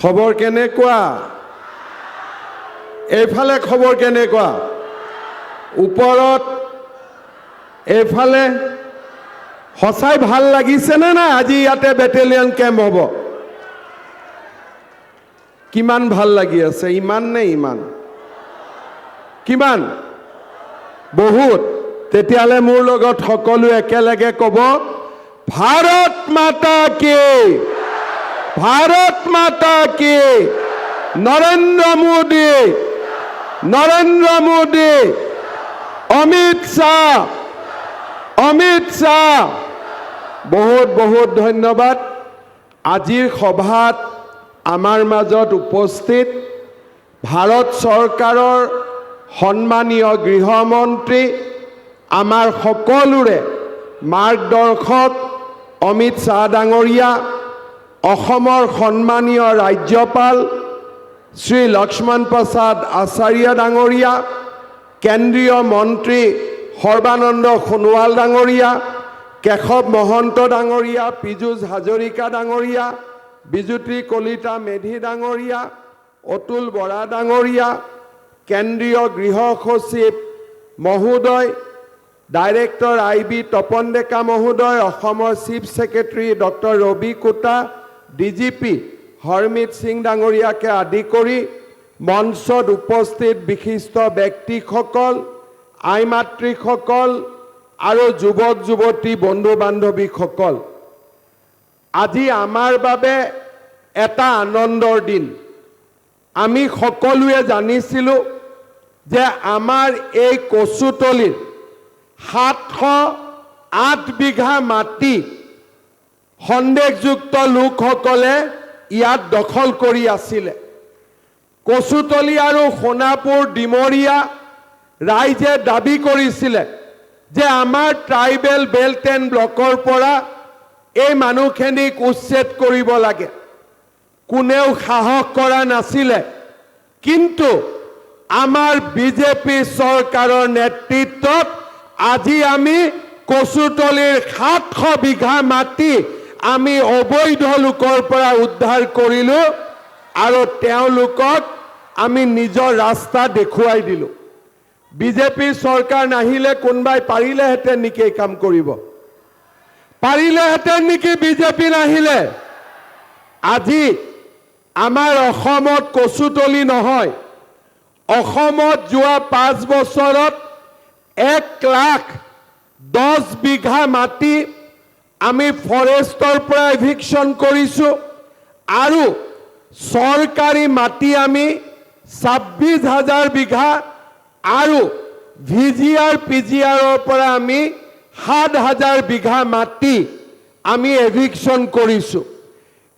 খবৰ কেনেকুৱা এইফালে খবৰ কেনেকুৱা ওপৰত এইফালে হসাই ভাল লাগিছে না না আজি ইয়াতে ব্যাটালিয়ন ক্যাম্প হ'ব কিমান ভাল লাগি আছে ইমান নে ইমান কিমান বহুত তেতিয়ালে মোৰ লগত সকলো একেলগে ক'ব ভাৰত মাতা কি নৰেন্দ্ৰ মোদী অমিত শাহ বহুত বহুত ধন্যবাদ আজিৰ সভাত আমাৰ মাজত উপস্থিত ভাৰত চৰকাৰৰ সন্মানীয় গৃহমন্ত্ৰী আমাৰ সকলোৰে মাৰ্গদৰ্শক অমিত শাহ ডাঙৰীয়া অসমৰ সন্মানীয় ৰাজ্যপাল শ্ৰী লক্ষ্মণ প্ৰসাদ আচাৰ্য ডাঙৰীয়া কেন্দ্ৰীয় মন্ত্ৰী সৰ্বানন্দ সোণোৱাল ডাঙৰীয়া কেশৱ মহন্ত ডাঙৰীয়া পীযুষ হাজৰিকা ডাঙৰীয়া বিজুতি কলিতা মেধি ডাঙৰীয়া অতুল বৰা ডাঙৰীয়া কেন্দ্ৰীয় গৃহ সচিব মহোদয় ডাইৰেক্টৰ IB তপন ডেকা মহোদয় অসমৰ chief secretary doctor Ravi Kota DGP Harmeet Singh ডাঙৰীয়াকে আদি কৰি মঞ্চত উপস্থিত বিশিষ্ট ব্যক্তিসকল আইমাতৃসকল আৰু যুৱক যুৱতী বন্ধু বান্ধৱীসকল আজি আমাৰ বাবে এটা আনন্দৰ দিন আমি সকলোৱে জানিছিলোঁ যে আমাৰ এই কচুতলিৰ 708 বিঘা মাটি সন্দেহযুক্ত লোকসকলে ইয়াত দখল কৰি আছিল কচুতলি আৰু সোণাপুৰ ডিমৰীয়া ৰাইজে দাবী কৰিছিল যে আমাৰ ট্ৰাইবেল বেল্ট এণ্ড ব্লকৰ পৰা এই মানুহখিনিক উচ্ছেদ কৰিব লাগে কোনেও সাহস কৰা নাছিল কিন্তু আমাৰ বিজেপি চৰকাৰৰ নেতৃত্বত আজি আমি কচুতলিৰ 700 বিঘা মাটি আমি অবৈধ লোকৰ পৰা উদ্ধাৰ কৰিলো আৰু তেওঁলোকক আমি নিজৰ ৰাস্তা দেখুৱাই দিলো বিজেপি চৰকাৰ নাহিলে কোনবাই পাৰিলেহেঁতেন নেকি এই কাম কৰিব পাৰিলেহেঁতেন নেকি বিজেপি নাহিলে আজি আমাৰ অসমত কচুতলি নহয় অসমত যোৱা 5 বছৰত 1,10,000 বিঘা মাটি আমি ফৰেষ্টৰ পৰা এভিকশন কৰিছো আৰু সৰকাৰী মাটি আমি 26,000 বিঘা আৰু VGR PGRৰ পৰা আমি 7,000 বিঘা মাটি আমি এভিকশন কৰিছো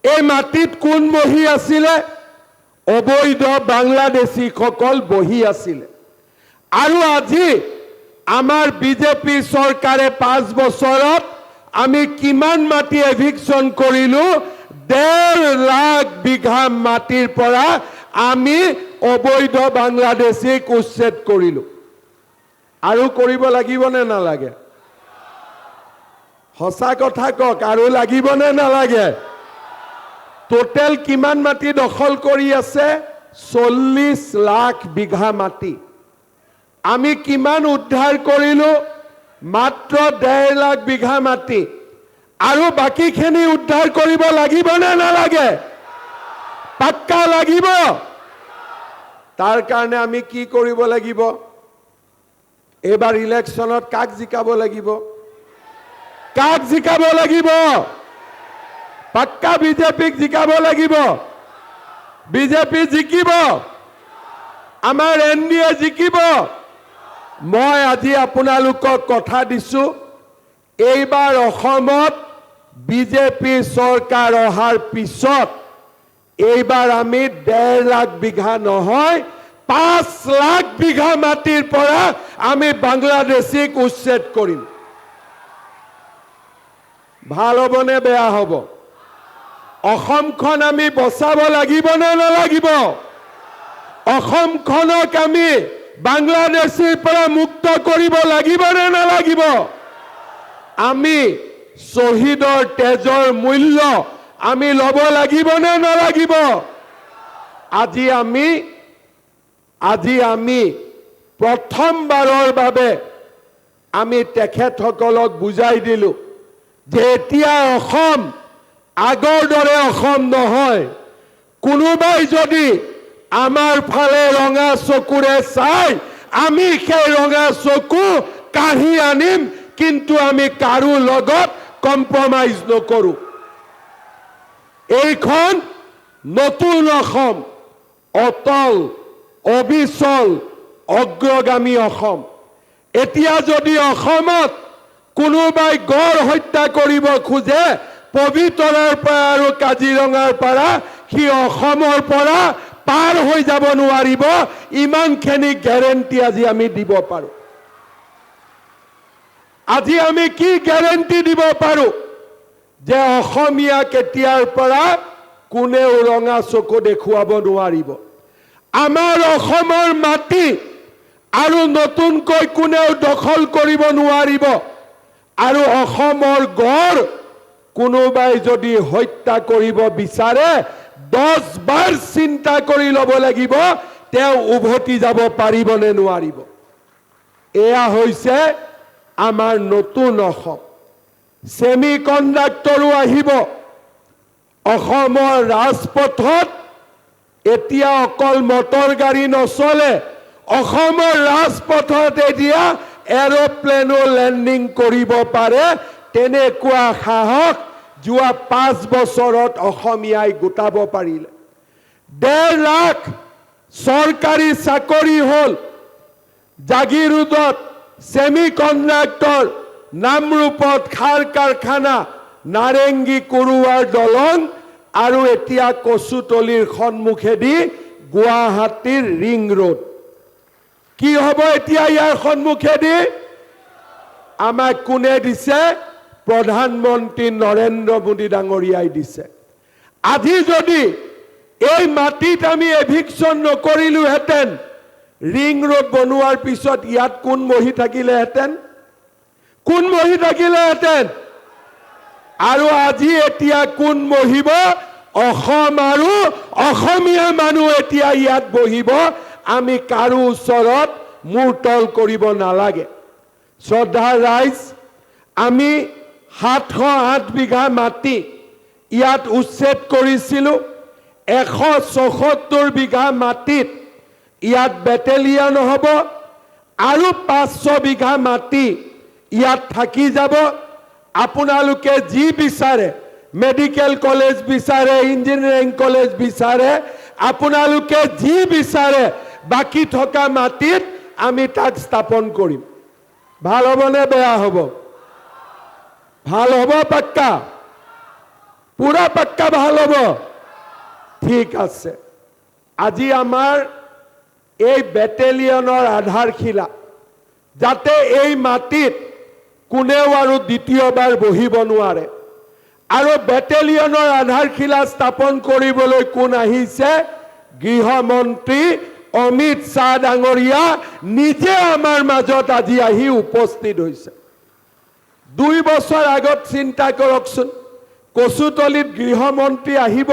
এই মাটিত কোন বহি আছিল অবৈধ বাংলাদেশী সকল বহি আছিল আৰু আজি আমাৰ বিজেপি চৰকাৰে 5 বছৰত আমি কিমান মাটি এভিকশন কৰিলো 1.5 লাখ বিঘা মাটিৰ পৰা আমি অবৈধ বাংলাদেশীক উচ্ছেদ কৰিলো আৰু কৰিব লাগিব নে নালাগে হসা কথা কক আৰু লাগিব নে নালাগে টোটাল কিমান মাটি দখল কৰি আছে 40 লাখ বিঘা মাটি আমি কিমান উদ্ধাৰ কৰিলো মাত্ৰ 1.5 লাখ বিঘা মাটি আৰু বাকিখিনি উদ্ধাৰ কৰিব লাগিব নে নালাগে পাক্কা লাগিব তাৰ কাৰণে আমি কি কৰিব লাগিব এবাৰ ইলেকশনত কাক জিকাব লাগিব পাক্কা বিজেপিক জিকাব লাগিব বিজেপি জিকিব আমাৰ NDA জিকিব মই আজি আপোনালোকক কথা দিছো এইবাৰ অসমত বিজেপি চৰকাৰ অহাৰ পিছত এইবাৰ আমি 1.5 লাখ বিঘা নহয় 5 লাখ বিঘা মাটিৰ পৰা আমি বাংলাদেশীক উচ্ছেদ কৰিম ভাল হ'বনে বেয়া হ'ব অসমখন আমি বচাব লাগিব নে নালাগিব অসমখনক আমি বাংলাদেশীৰ পৰা মুক্ত কৰিব লাগিব নে নালাগিব আমি শহীদৰ তেজৰ মূল্য আমি লব লাগিব নে নালাগিব আজি আমি প্ৰথমবাৰৰ বাবে আমি তেখেতসকলক বুজাই দিলো যে এতিয়া অসম আগৰ দৰে অসম নহয়। কোনোবাই যদি আমাৰ ফালে ৰঙা চকুৰে চাই আমি সেই ৰঙা চকু কাঢ়ি আনিম, কিন্তু আমি কাৰো লগত কম্প্ৰমাইজ নকৰো। এইখন নতুন অসম, অটল, অবিচল, অগ্ৰগামী অসম। এতিয়া যদি অসমত কোনোবাই গড় হত্যা কৰিব খোজে পবিতৰাৰ পৰা আৰু কাজিৰঙাৰ পৰা, সি অসমৰ পৰা পাৰ হৈ যাব নোৱাৰিব, ইমানখিনি গ্যাৰেণ্টি আজি আমি দিব পাৰো। আজি আমি কি গ্যাৰেণ্টি দিব পাৰো যে অসমীয়া কেতিয়াৰ পৰা কোনেও ৰঙা চকু দেখুৱাব নোৱাৰিব। আমাৰ অসমৰ মাটি আৰু নতুনকৈ কোনেও দখল কৰিব নোৱাৰিব। আৰু অসমৰ গড় কোনোবাই যদি হত্যা কৰিব বিচাৰে 10 বাৰ চিন্তা কৰি ল'ব লাগিব তেওঁ উভতি যাব পাৰিবনে নোৱাৰিব। এয়া হৈছে আমাৰ নতুন অসম। সেমি কণ্ডাক্টৰো আহিব। অসমৰ ৰাজপথত এতিয়া অকল মটৰ গাড়ী নচলে, অসমৰ ৰাজপথত এতিয়া এৰোপ্লেনো লেণ্ডিং কৰিব পাৰে। তেনেকুৱা সাহস যোৱা 5 বছৰত অসমীয়াই গোটাব পাৰিলে। 1.5 লাখ চৰকাৰী চাকৰি হ'ল। জাগিৰোডত সেমি কণ্ডাক্টৰ, নামৰূপত খাৰ কাৰখানা, নাৰেংগী কুৰুৱাৰ দলং আৰু এতিয়া কচুতলিৰ সন্মুখেদি গুৱাহাটীৰ ৰিং ৰোড। কি হ'ব এতিয়া ইয়াৰ সন্মুখেদি? আমাক কোনে দিছে? প্ৰধানমন্ত্ৰী নৰেন্দ্ৰ মোদী ডাঙৰীয়াই দিছে। আজি যদি এই মাটিত আমি এভিকশ্যন নকৰিলোহেঁতেন, ৰিং ৰোড বনোৱাৰ পিছত ইয়াত কোন বহি থাকিলেহেঁতেন? কোন বহি থাকিলেহেঁতেন? আৰু আজি এতিয়া কোন বহিব? অসম আৰু অসমীয়া মানুহ এতিয়া ইয়াত বহিব। আমি কাৰো ওচৰত মূৰ তল কৰিব নালাগে। শ্ৰদ্ধা ৰাইজ, আমি 708 বিঘা মাটি ইয়াত উচ্ছেদ কৰিছিলোঁ। 174 বিঘা মাটিত ইয়াত বেটেলিয়ান হ'ব আৰু 500 বিঘা মাটি ইয়াত থাকি যাব। আপোনালোকে যি বিচাৰে, মেডিকেল কলেজ বিচাৰে, ইঞ্জিনিয়াৰিং কলেজ বিচাৰে, আপোনালোকে যি বিচাৰে বাকি থকা মাটিত আমি তাক স্থাপন কৰিম। ভাল হ'বনে বেয়া হ'ব? ভাল হ'ব পাক্কা? পুৰা পাক্কা ভাল হ'ব? ঠিক আছে। আজি আমাৰ এই বেটেলিয়নৰ আধাৰশিলা, যাতে এই মাটিত কোনেও আৰু দ্বিতীয়বাৰ বহিব নোৱাৰে। আৰু বেটেলিয়নৰ আধাৰশিলা স্থাপন কৰিবলৈ কোন আহিছে? গৃহমন্ত্ৰী অমিত শ্বাহ ডাঙৰীয়া নিজে আমাৰ মাজত আজি আহি উপস্থিত হৈছে। 2 বছৰ আগত চিন্তা কৰকচোন, কচুতলিত গৃহমন্ত্ৰী আহিব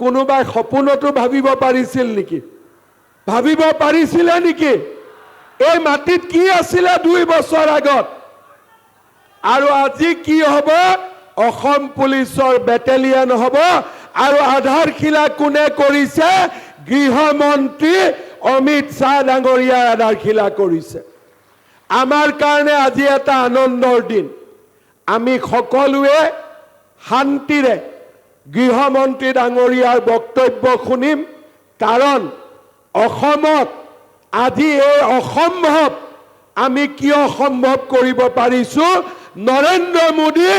কোনোবাই সপোনতো ভাবিব পাৰিছিল নেকি? ভাবিব পাৰিছিলে নেকি? এই মাটিত কি আছিলে 2 বছৰ আগত? আৰু আজি কি হ'ব? অসম পুলিচৰ বেটেলিয়ন হ'ব। আৰু আধাৰশিলা কোনে কৰিছে? গৃহমন্ত্ৰী অমিত শ্বাহ ডাঙৰীয়াৰ আধাৰশিলা কৰিছে। আমাৰ কাৰণে আজি এটা আনন্দৰ দিন। আমি সকলোৱে শান্তিৰে গৃহমন্ত্ৰী ডাঙৰীয়াৰ বক্তব্য শুনিম। কাৰণ অসমত আজি এই অসম্ভৱ আমি কিয় সম্ভৱ কৰিব পাৰিছো? নৰেন্দ্ৰ মোদী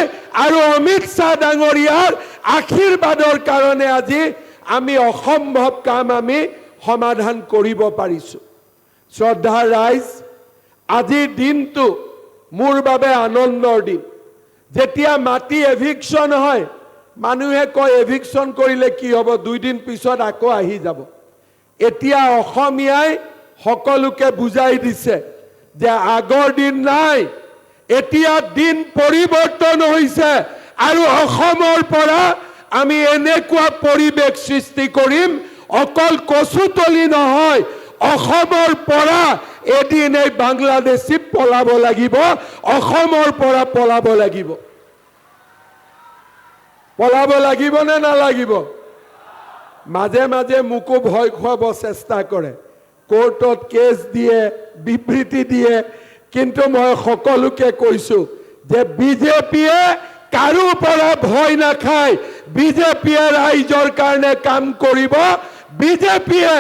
আৰু অমিত শ্বাহ ডাঙৰীয়াৰ আশীৰ্বাদৰ কাৰণে আজি আমি অসম্ভৱ কাম আমি সমাধান কৰিব পাৰিছো। শ্ৰদ্ধা ৰাইজ, আজিৰ দিনটো মোৰ বাবে আনন্দৰ দিন। যেতিয়া মাটি এভিকশ্যন হয়, মানুহে কয় এভিকশ্যন কৰিলে কি হ'ব? 2 দিন পিছত আকৌ আহি যাব। এতিয়া অসমীয়াই সকলোকে বুজাই দিছে যে আগৰ দিন নাই, এতিয়া দিন পৰিৱৰ্তন হৈছে। আৰু অসমৰ পৰা আমি এনেকুৱা পৰিৱেশ সৃষ্টি কৰিম, অকল কচুতলি নহয়, অসমৰ পৰা এদিন এই বাংলাদেশী পলাব লাগিব, অসমৰ পৰা পলাব লাগিব। পলাব লাগিব নে নালাগিব? মাজে মাজে মোকো ভয় খুৱাব চেষ্টা কৰে, কোৰ্টত কেছ দিয়ে, বিবৃতি দিয়ে, কিন্তু মই সকলোকে কৈছো যে বিজেপিয়ে কাৰো পৰা ভয় নাখায়। বিজেপিয়ে ৰাইজৰ কাৰণে কাম কৰিব। বিজেপিয়ে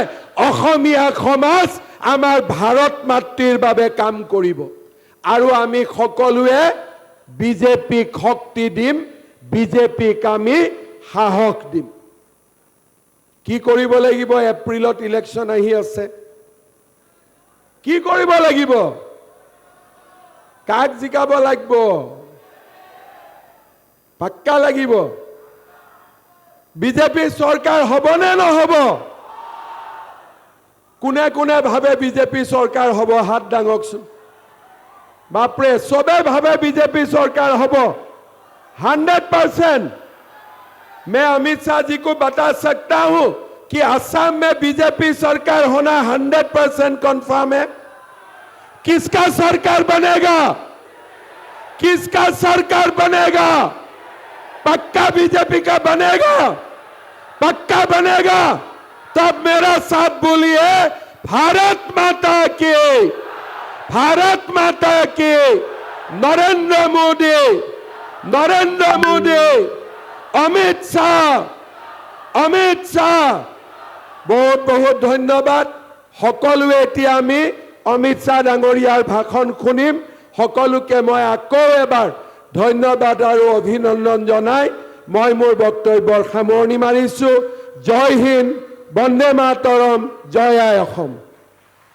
অসমীয়া সমাজ আমাৰ ভাৰত মাতৃৰ বাবে কাম কৰিব। আৰু আমি সকলোৱে বিজেপিক শক্তি দিম, বিজেপিক আমি সাহস দিম। কি কৰিব লাগিব? এপ্ৰিলত ইলেকশ্যন আহি আছে। কি কৰিব লাগিব? কাক জিকাব লাগিব? পাক্কা লাগিব। বিজেপি চৰকাৰ হ'বনে নহ'ব? কোনে কোনে ভাবে বিজেপি চৰকাৰ হ'ব? হাত দাঙকচোন। বাপৰে, চবে ভাবে বিজেপি চৰকাৰ হ'ব। 100%। मैं अमित शाह जी को बता सकता हूं कि असम में बीजेपी सरकार होना 100% कंफर्म है। किसका सरकार बनेगा? किसका सरकार बनेगा? पक्का बीजेपी का बनेगा, पक्का बनेगा। तब मेरा साथ बोलिए, भारत माता की, भारत माता की। नरेंद्र मोदी, नरेंद्र मोदी, अमित शाह, अमित शाह। बहुत बहुत धन्यवाद। সকলোৱে এতিয়া আমি অমিত শাহ ডাঙৰীয়াৰ ভাষণ শুনিম। সকলোকে মই আকৌ এবাৰ ধন্যবাদ আৰু অভিনন্দন জনাই মই মোৰ বক্তব্যৰ সামৰণি মাৰিছো। জয় হিন্দ, বন্দে মাতৰম, জয় আই অসম।